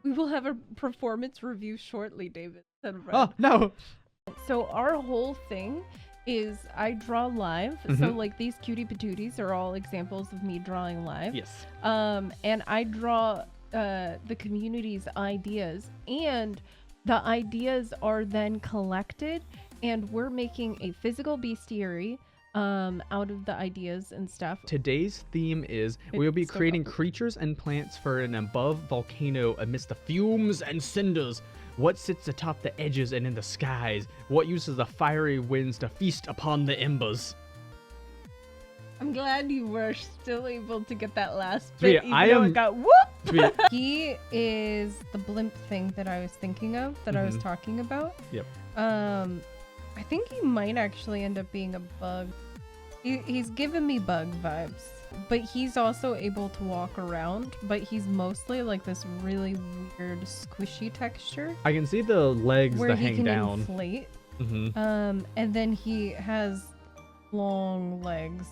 We will have a performance review shortly, David. Said Red. Oh, no. So our whole thing is I draw live. So like these cutie patooties are all examples of me drawing live. Yes. And I draw the community's ideas, and the ideas are then collected, and we're making a physical bestiary out of the ideas and stuff. Today's theme is we will be creating creatures and plants for an above volcano amidst the fumes and cinders. What sits atop the edges and in the skies? What uses the fiery winds to feast upon the embers? I'm glad you were still able to get that last Sweet, bit, even though it got whoop! Sweet. He is the blimp thing that I was thinking of, that I was talking about. Yep. I think he might actually end up being a bug. He's giving me bug vibes, but he's also able to walk around, but he's mostly like this really weird squishy texture. I can see the legs where that he hang can down. Inflate. And then he has long legs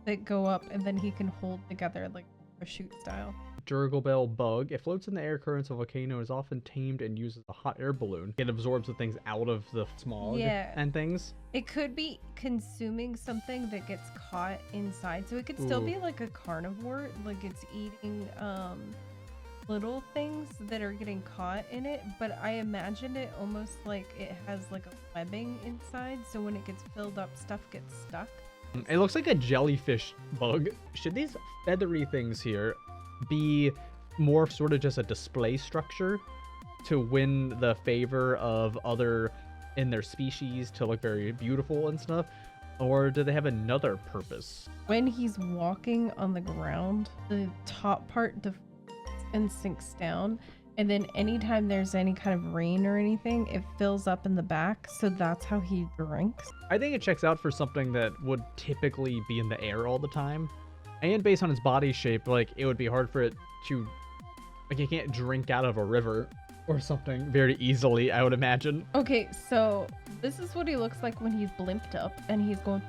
that go up, and then he can hold together like a shoot style. Diribell bug. It floats in the air currents of a volcano, is often tamed and uses a hot air balloon. It absorbs the things out of the smog and things. It could be consuming something that gets caught inside. So it could still be like a carnivore, like it's eating little things that are getting caught in it. But I imagine it almost like it has like a webbing inside. So when it gets filled up, stuff gets stuck. It looks like a jellyfish bug. Should these feathery things here be more sort of just a display structure to win the favor of other in their species to look very beautiful and stuff? Or do they have another purpose? When he's walking on the ground, the top part deflates and sinks down. And then anytime there's any kind of rain or anything, it fills up in the back. So that's how he drinks. I think it checks out for something that would typically be in the air all the time. And based on its body shape, like, it would be hard for it to, like, it can't drink out of a river or something very easily, I would imagine. Okay, so this is what he looks like when he's blimped up and he's going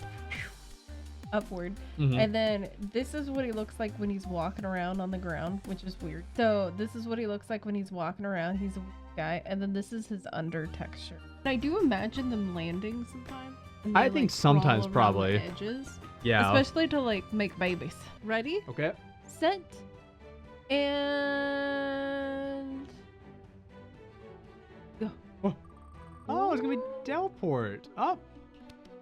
upward. And then this is what he looks like when he's walking around on the ground, which is weird. So this is what he looks like when he's walking around. He's a weird guy. And then this is his under texture. I do imagine them landing sometimes. I think sometimes probably. The edges. Yeah. Especially to like make babies. Ready? Okay. Set. And go. Oh, it's gonna be Delport. Oh.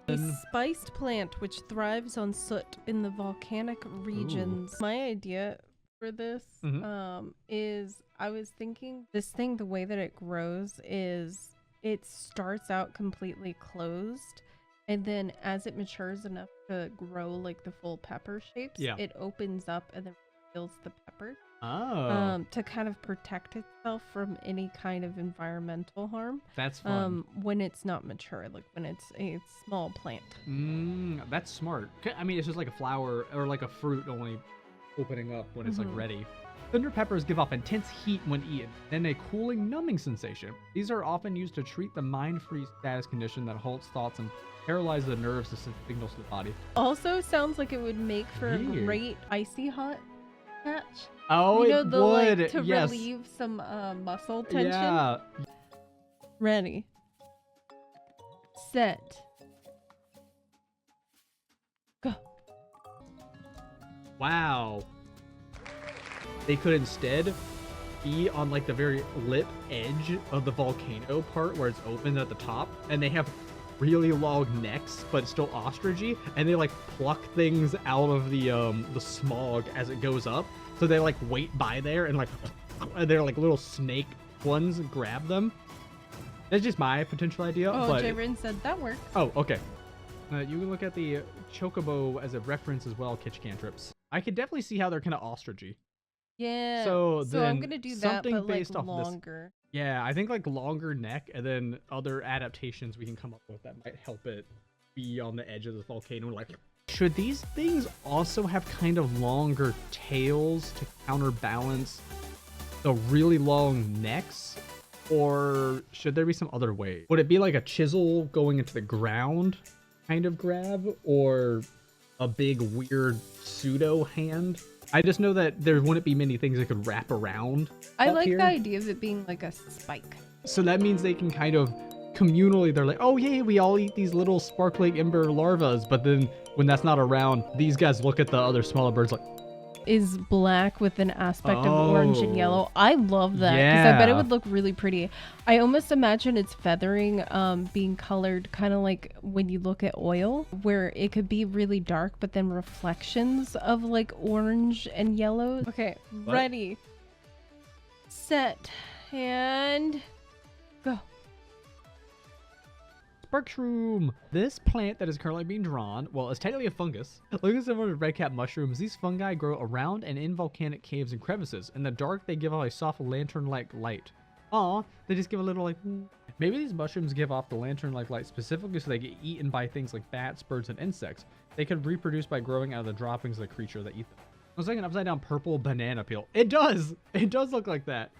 A spiced plant which thrives on soot in the volcanic regions. Ooh. My idea for this is I was thinking this thing, the way that it grows is it starts out completely closed, and then as it matures enough to grow like the full pepper shapes, it opens up and then reveals the pepper. To kind of protect itself from any kind of environmental harm. That's fun. When it's not mature, like when it's a small plant. That's smart. I mean, it's just like a flower or like a fruit only opening up when it's like ready. Cinder peppers give off intense heat when eaten, then a cooling, numbing sensation. These are often used to treat the mind freeze status condition that halts thoughts and paralyzes the nerves to send signals to the body. Also sounds like it would make for a great icy hot patch. Oh, you know, it the, would. Like, to yes. relieve some muscle tension. Yeah. Ready. Set. Go. Wow. They could instead be on like the very lip edge of the volcano part where it's open at the top, and they have really long necks but still ostrichy, and they like pluck things out of the smog as it goes up. So they like wait by there and like they're like little snake ones grab them. That's just my potential idea. Oh, but Jayrin said that works. Oh, okay. You can look at the chocobo as a reference as well, Kitsch Cantrips. I could definitely see how they're kind of ostrichy. Yeah. So I'm gonna do that, but based like off longer. This. Yeah, I think like longer neck, and then other adaptations we can come up with that might help it be on the edge of this volcano. Like, should these things also have kind of longer tails to counterbalance the really long necks? Or should there be some other way? Would it be like a chisel going into the ground kind of grab? Or a big weird pseudo hand? I just know that there wouldn't be many things that could wrap around. I up like here. the idea of it being like a spike. So that means they can kind of communally, they're like, oh yeah, we all eat these little sparkling ember larvas. But then when that's not around, these guys look at the other smaller birds like, is black with an aspect of orange and yellow. I love that because I bet it would look really pretty. I almost imagine its feathering being colored kind of like when you look at oil, where it could be really dark, but then reflections of like orange and yellow. Okay, ready, set, and go. Sparkshroom! This plant that is currently being drawn, well, it's technically a fungus. Looking similar to redcap mushrooms, these fungi grow around and in volcanic caves and crevices. In the dark, they give off a soft lantern-like light. Aw, they just give a little like... Maybe these mushrooms give off the lantern-like light specifically so they get eaten by things like bats, birds, and insects. They could reproduce by growing out of the droppings of the creature that eat them. Looks like an upside-down purple banana peel. It does! It does look like that.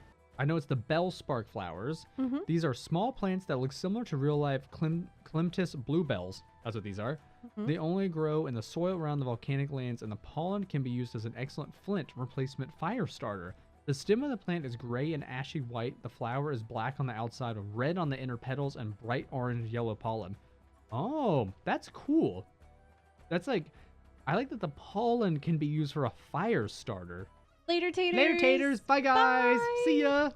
I know it's the Bellspark flowers. These are small plants that look similar to real-life clematis bluebells. That's what these are. They only grow in the soil around the volcanic lands, and the pollen can be used as an excellent flint replacement fire starter. The stem of the plant is gray and ashy white. The flower is black on the outside with red on the inner petals and bright orange-yellow pollen. Oh, that's cool. That's like... I like that the pollen can be used for a fire starter. Later, taters. Later, taters. Bye, guys. Bye. See ya.